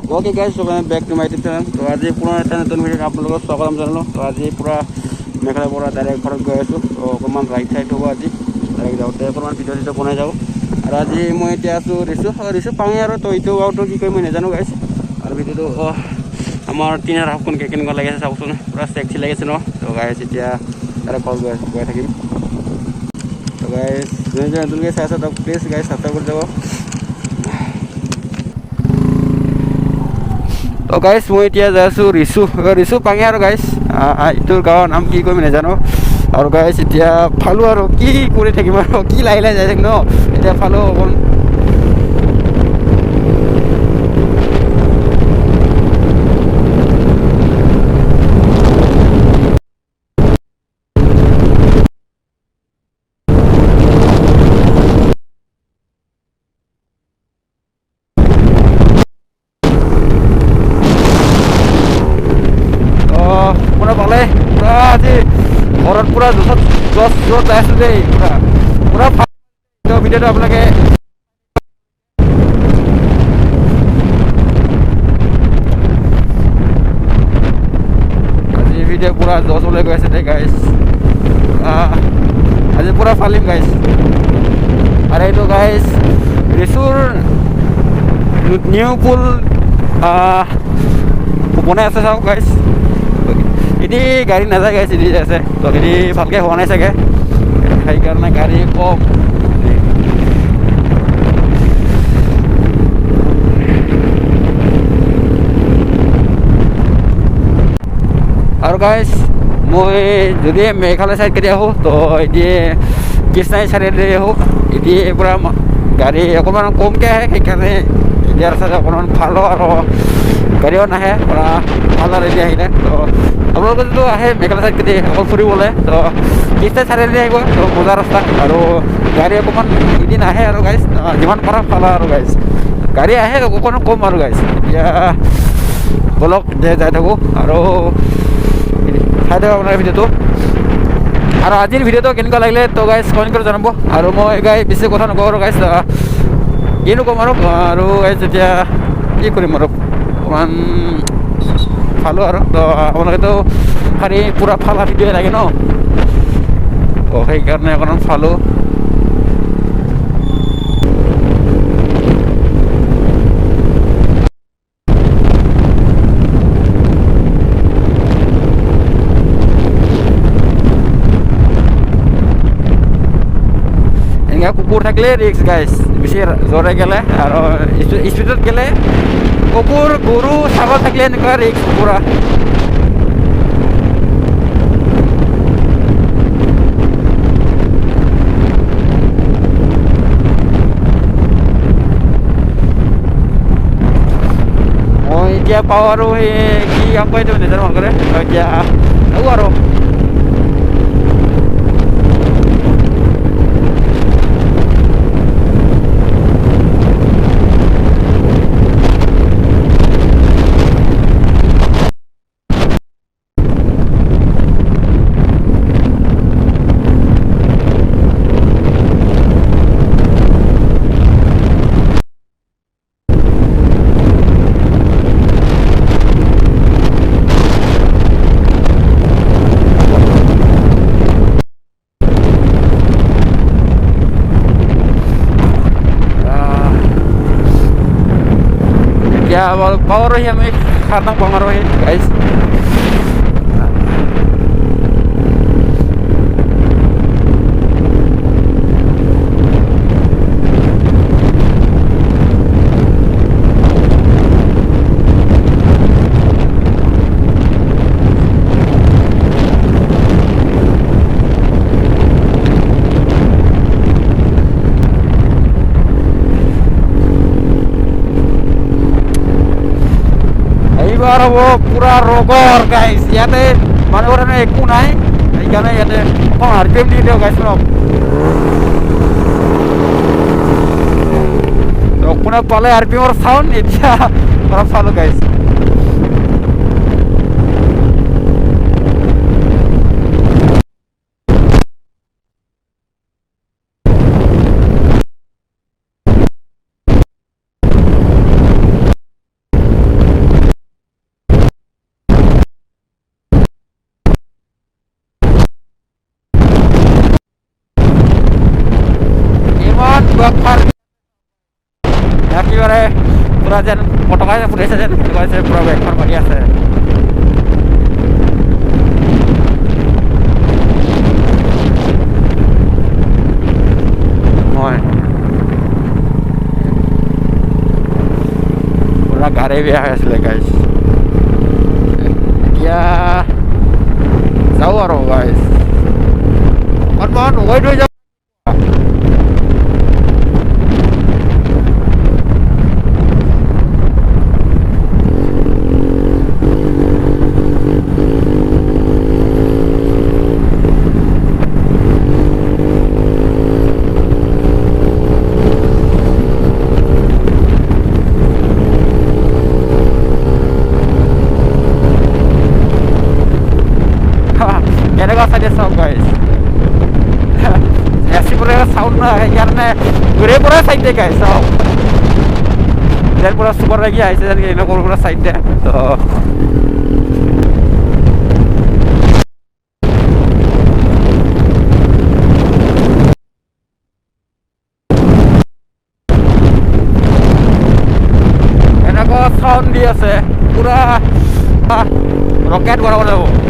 Okay guys, so मैं back to my YouTube channel. तो आज पुनः এটা নতুন ভিডিঅ'ত আপোনালোকক স্বাগতম জনালোঁ। তো আজি পুৰা মেঘালয়ৰ পৰা ডাইৰেক্ট ঘৰত গৈ আছোঁ। তো অকণমান ৰাইড চাইড হ'ব আজি, ডাইৰেক্ট যাওঁতে অকণমান ভিডিঅ' চিডিঅ' বনাই যাওঁ। আৰু আজি মই এতিয়া আছোঁ ৰিচু পাঙি আৰু। তো এইটো গাঁৱটো কি কয় মই নাজানো গাইছ। আৰু ভিডিঅ'টো আমাৰ টিনাৰ হাফখন কেনেকুৱা লাগি আছে চাওকচোন, পুৰা চেক্সি লাগিছে ন। তো গাইছ এতিয়া ডাইৰেক্ট ঘৰত গৈ থাকিম। তো গাইছ যোনে নতুনকৈ চাই আছে তো প্লিজ গাইছ ছাবস্ক্ৰাইব কৰি যাব। তো গাইছ মই এতিয়া যাই আছোঁ ৰিচু পাঙি আৰু গাইছ এইটোৰ গাঁৱৰ নাম কি কয় মই নাজানো। আৰু গাইছ এতিয়া ফালো আৰু কি কৰি থাকিম আৰু কি লাহে লাহে যাই থাকিম ন। এতিয়া ফালো অকণ পালে পুৰা আজি ঘৰত পুৰা জোৰত যাই আছোঁ দেই। পুৰা ভিডিঅ'টো আপোনালোকে আজি ভিডিঅ' পুৰা জচলৈ গৈ আছে দেই গাইছ। আজি পুৰা ফালিম গাইছ। আৰু এইটো গাইছ ৰিচুৰ নিউ পুল বনাই আছে চাওক গাইছ। এটি গাড়ী নাযায় গাইছ, এটি আছে। তো এটি ভালকৈ হোৱা নাই চাগে, সেইকাৰণে গাড়ী কম। আৰু গাইছ মই যদি মেঘালয় চাইড কেতিয়া আহোঁ তো এতিয়া কৃষ্ণাই চাইডেদি আহোঁ। এতিয়া পূৰা গাড়ী অকণমান কমকৈ আহে, সেইকাৰণে ইয়াৰ চাইডে অকণমান ভাল আৰু গাড়ীও নাহে পূৰা ভাল আৰু এতিয়া আহিলে। তো আপোনালোকে যদি আহে মেঘালয় চাইড কেতিয়া অকল ফুৰিবলৈ তো কৃষ্ণাই চাইডেদি আহিব। তো মজা ৰাস্তা আৰু গাড়ী অকণমান এদিন আহে আৰু গাইছ যিমান পাৰা ভাল আৰু গাইছ। গাড়ী আহে অকণমান কম আৰু গাইছ। এতিয়া বলক যাই থাকোঁ আৰু চাই থাকক আপোনাৰ ভিডিঅ'টো। আৰু আজিৰ ভিডিঅ'টো কেনেকুৱা লাগিলে তো গাইছ কমেণ্ট কৰি জনাব। আৰু মই গাই বেছি কথা নকওঁ আৰু গাইছ কিনো ক'ম আৰু গাইছ এতিয়া কি কৰিম আৰু অকণমান ফালোঁ আৰু। তো আপোনালোকেতো খালি পূৰা ফালা ভিডিঅ' লাগে ন, তো সেইকাৰণে অকণমান ফালোঁ। কুকুৰ থাকিলে ৰিক্স গাইছ, বেছি জোৰে গেলে আৰু স্পীডত গেলে কুকুৰ গৰু ছাগল থাকিলে এনেকুৱা ৰিক্স পূৰা। মই এতিয়া পাওঁ আৰু সেই কি কাম কৰি এইটো নাজানো ভালকৈ। এতিয়া আহোঁ আৰু power rohi আমি খানা বঙার rohi guys। এইবাৰ হ'ব পুৰা ৰগৰ গাইছ। ইয়াতে মানুহৰ একো নাই, সেইকাৰণে ইয়াতে অকণ RPM দি দিওঁ গাইছ ন। কোনে পালে RPMৰ চাউণ্ড এতিয়া অলপ চালোঁ গাইছ। একেবাৰে পুৰা যেন পটকাই ফুটাইছে যেন সেনেকুৱা হৈছে পুৰা বেগখন মাৰি আছে হয় পুৰা গাড়ী বেয়া হৈ আছিলে গাইজ এতিয়া যাওঁ আৰু গাইজ অকণমান ৱেইট হৈ যাওঁ এনেকুৱা চাইডে চাওক গাইজ এচি পৰা চাউণ্ড নাই সেইকাৰণে ঘূৰে পৰা চাইড দিয়ে গাইজ চাওক যেন পুৰা চুপাৰ লাগি আহিছে যেন এনেকুৱা পৰা চাইড দিয়ে তো এনেকুৱা চাউণ্ড দি আছে পুৰা ৰকেট বনাব লাগিব